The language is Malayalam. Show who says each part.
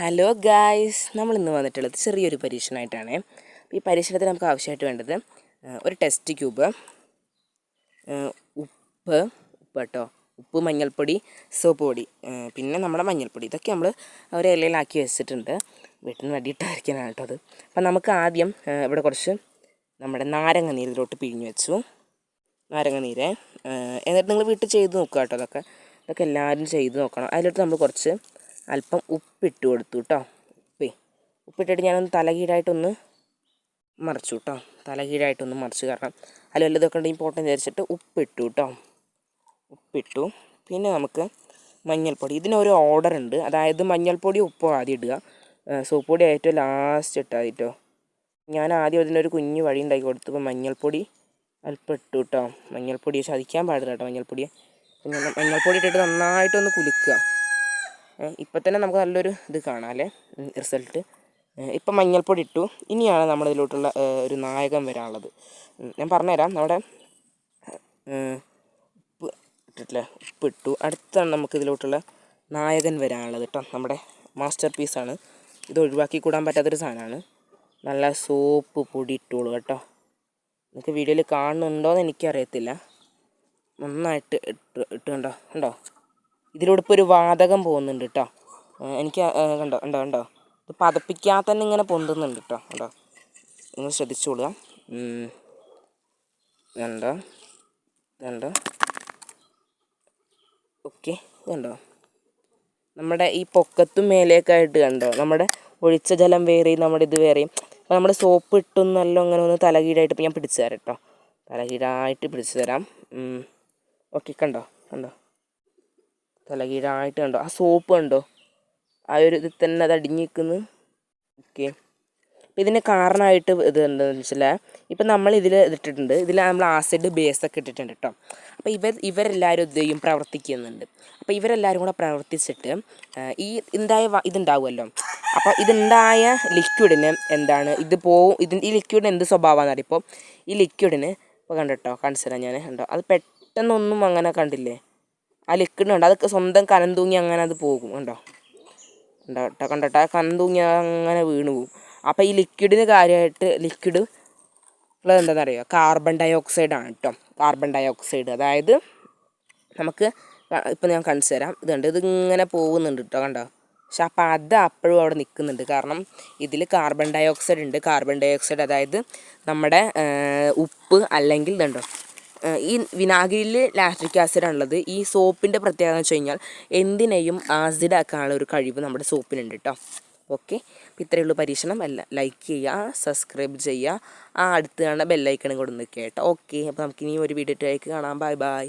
Speaker 1: ഹലോ ഗായ്സ്, നമ്മളിന്ന് വന്നിട്ടുള്ളത് ചെറിയൊരു പരീക്ഷണമായിട്ടാണ്. ഈ പരീക്ഷണത്തിന് നമുക്ക് ആവശ്യമായിട്ട് വേണ്ടത് ഒരു ടെസ്റ്റ് ട്യൂബ്, ഉപ്പ് കേട്ടോ, ഉപ്പ്, മഞ്ഞൾപ്പൊടി, സോപ്പ് പൊടി, പിന്നെ നമ്മുടെ മഞ്ഞൾപ്പൊടി. ഇതൊക്കെ നമ്മൾ ഒരു ഇലയിലാക്കി വെച്ചിട്ടുണ്ട്. വീട്ടിൽ നിന്ന് വെടിയിട്ടായിരിക്കാനാണ് കേട്ടോ അത്. അപ്പം നമുക്ക് ആദ്യം ഇവിടെ കുറച്ച് നമ്മുടെ നാരങ്ങ നീര് ഇതിലോട്ട് പിഴിഞ്ഞ് വെച്ചു. നാരങ്ങ നീര് എന്നിട്ട് നിങ്ങൾ വീട്ടിൽ ചെയ്ത് നോക്കുക കേട്ടോ. ഇതൊക്കെ എല്ലാവരും ചെയ്ത് നോക്കണം. അതിലോട്ട് നമ്മൾ കുറച്ച് അല്പം ഉപ്പിട്ട് കൊടുത്തു കേട്ടോ. ഉപ്പിട്ടിട്ട് ഞാനൊന്ന് തലകീഴായിട്ടൊന്ന് മറിച്ചു കേട്ടോ. തലകീഴായിട്ടൊന്ന് മറിച്ചു, കാരണം അതിൽ വല്ലതൊക്കെ ഉണ്ടെങ്കിൽ പോട്ടെന്ന് വിചാരിച്ചിട്ട് ഉപ്പിട്ടു കേട്ടോ. ഉപ്പിട്ടു. പിന്നെ നമുക്ക് മഞ്ഞൾപ്പൊടി, ഇതിനൊരു ഓർഡർ ഉണ്ട്. അതായത് മഞ്ഞൾപ്പൊടി ഉപ്പോ ആദ്യം ഇടുക, സോപ്പ് പൊടി ഏറ്റവും ലാസ്റ്റ് ഇട്ടാൽ മതി കേട്ടോ. ഞാൻ ആദ്യം ഇതിനൊരു കുഞ്ഞു വഴി ഉണ്ടാക്കി കൊടുത്തപ്പോൾ മഞ്ഞൾപ്പൊടി അല്പം ഇട്ടു കേട്ടോ. മഞ്ഞൾപ്പൊടി ചതിക്കാൻ പാടില്ല കേട്ടോ. മഞ്ഞൾപ്പൊടി ഇട്ടിട്ട് നന്നായിട്ടൊന്ന് കുലുക്കുക. ഇപ്പം തന്നെ നമുക്ക് നല്ലൊരു ഇത് കാണാം അല്ലേ, റിസൾട്ട്. ഇപ്പം മഞ്ഞൾപ്പൊടി ഇട്ടു. ഇനിയാണ് നമ്മളിതിലോട്ടുള്ള ഒരു നായകൻ വരാനുള്ളത്. ഞാൻ പറഞ്ഞുതരാം. നമ്മുടെ ഉപ്പ് ഇട്ടിട്ടില്ലേ, ഉപ്പിട്ടു. അടുത്താണ് നമുക്കിതിലോട്ടുള്ള നായകൻ വരാനുള്ളത് കേട്ടോ. നമ്മുടെ മാസ്റ്റർ പീസാണ്. ഇത് ഒഴിവാക്കി കൂടാൻ പറ്റാത്തൊരു സാധനമാണ്. നല്ല സോപ്പ് പൊടി ഇട്ടോളൂ കേട്ടോ. നിങ്ങൾക്ക് വീഡിയോയിൽ കാണുന്നുണ്ടോയെന്ന് എനിക്കറിയത്തില്ല. നന്നായിട്ട് കണ്ടോ. ഇതിലൂടെ ഇപ്പോൾ ഒരു വാതകം പോകുന്നുണ്ട് കേട്ടോ. എനിക്ക് കണ്ടോ ഇത് പതപ്പിക്കാതെ തന്നെ ഇങ്ങനെ പൊന്തുന്നുണ്ട് കേട്ടോ. കണ്ടോ, നിങ്ങൾ ശ്രദ്ധിച്ചോളുക. കണ്ടോ ഓക്കെ. കണ്ടോ, നമ്മുടെ ഈ പൊക്കത്തും മേലേക്കായിട്ട് കണ്ടോ, നമ്മുടെ ഒഴിച്ച ജലം വേറെയും നമ്മുടെ ഇത് വേറെയും. അപ്പോൾ നമ്മുടെ സോപ്പ് ഇട്ടൊന്നല്ലോ അങ്ങനെ ഒന്ന് തലകീഴായിട്ട് ഇപ്പോൾ ഞാൻ പിടിച്ചു തരാം കേട്ടോ. തലകീഴായിട്ട് പിടിച്ചു തരാം. ഓക്കെ, കണ്ടോ തലകീഴായിട്ട് കണ്ടോ. ആ സോപ്പ് കണ്ടോ, ആ ഒരു ഇതിൽ തന്നെ അത് അടിഞ്ഞ് നിൽക്കുന്നു. ഓക്കെ, അപ്പോൾ ഇതിന് കാരണമായിട്ട് ഇത് എന്താണെന്ന് വെച്ചാൽ, ഇപ്പം നമ്മൾ ഇതിൽ ഇതിട്ടിട്ടുണ്ട്. ഇതിൽ നമ്മൾ ആസിഡ് ബേസൊക്കെ ഇട്ടിട്ടുണ്ട് കേട്ടോ. അപ്പോൾ ഇവരെല്ലാവരും ഇതും പ്രവർത്തിക്കുന്നുണ്ട്. അപ്പോൾ ഇവരെല്ലാവരും കൂടെ പ്രവർത്തിച്ചിട്ട് ഈ ഇതുണ്ടാവുമല്ലോ. അപ്പോൾ ഇതുണ്ടായ ലിക്വിഡിന് എന്താണ് ഈ ലിക്വിഡിന് എന്ത് സ്വഭാവമാണെന്ന് അറിയാം. ഇപ്പോൾ ഈ ലിക്വിഡിന് ഇപ്പോൾ കാണിച്ചു തരാം ഞാൻ. കണ്ടോ, അത് പെട്ടെന്നൊന്നും അങ്ങനെ കണ്ടില്ലേ, ആ ലിക്വിഡ് കണ്ടോ, അതൊക്കെ സ്വന്തം കനം തൂങ്ങി അങ്ങനെ അത് പോകും. കണ്ടോട്ടോ, ആ കനം തൂങ്ങി അങ്ങനെ വീണ് പോകും. അപ്പോൾ ഈ ലിക്വിഡിന് കാര്യമായിട്ട് ലിക്വിഡ് ഉള്ളത് എന്താണെന്നറിയോ, കാർബൺ ഡൈ ഓക്സൈഡാണ് കേട്ടോ. കാർബൺ ഡൈ ഓക്സൈഡ്, അതായത് നമുക്ക് ഇപ്പം ഞാൻ കാണിച്ചു തരാം. ഇതിങ്ങനെ പോകുന്നുണ്ട് കേട്ടോ. കണ്ടോ, പക്ഷെ അപ്പം അത് അപ്പോഴും അവിടെ നിൽക്കുന്നുണ്ട്. കാരണം ഇതിൽ കാർബൺ ഡൈ ഓക്സൈഡ് ഉണ്ട്. കാർബൺ ഡൈ ഓക്സൈഡ് അതായത് നമ്മുടെ ഉപ്പ്, അല്ലെങ്കിൽ ഇതുണ്ടോ, ഈ വിനാഗിരിയിൽ ലാക്റ്റിക് ആസിഡാണുള്ളത്. ഈ സോപ്പിൻ്റെ പ്രത്യേകത എന്ന് വെച്ച് കഴിഞ്ഞാൽ എന്തിനേയും ആസിഡാക്കാനുള്ള ഒരു കഴിവ് നമ്മുടെ സോപ്പിനുണ്ട് കേട്ടോ. ഓക്കെ, അപ്പോൾ ഇത്രയേ ഉള്ളൂ പരീക്ഷണം. ലൈക്ക് ചെയ്യുക, സബ്സ്ക്രൈബ് ചെയ്യുക, അടുത്ത് കാണുന്ന ബെല്ലൈക്കണും കൂടെ നിൽക്കുക കേട്ടോ. ഓക്കെ, അപ്പോൾ നമുക്കിനി ഒരു വീഡിയോ ആയിട്ട് കാണാം. ബൈ.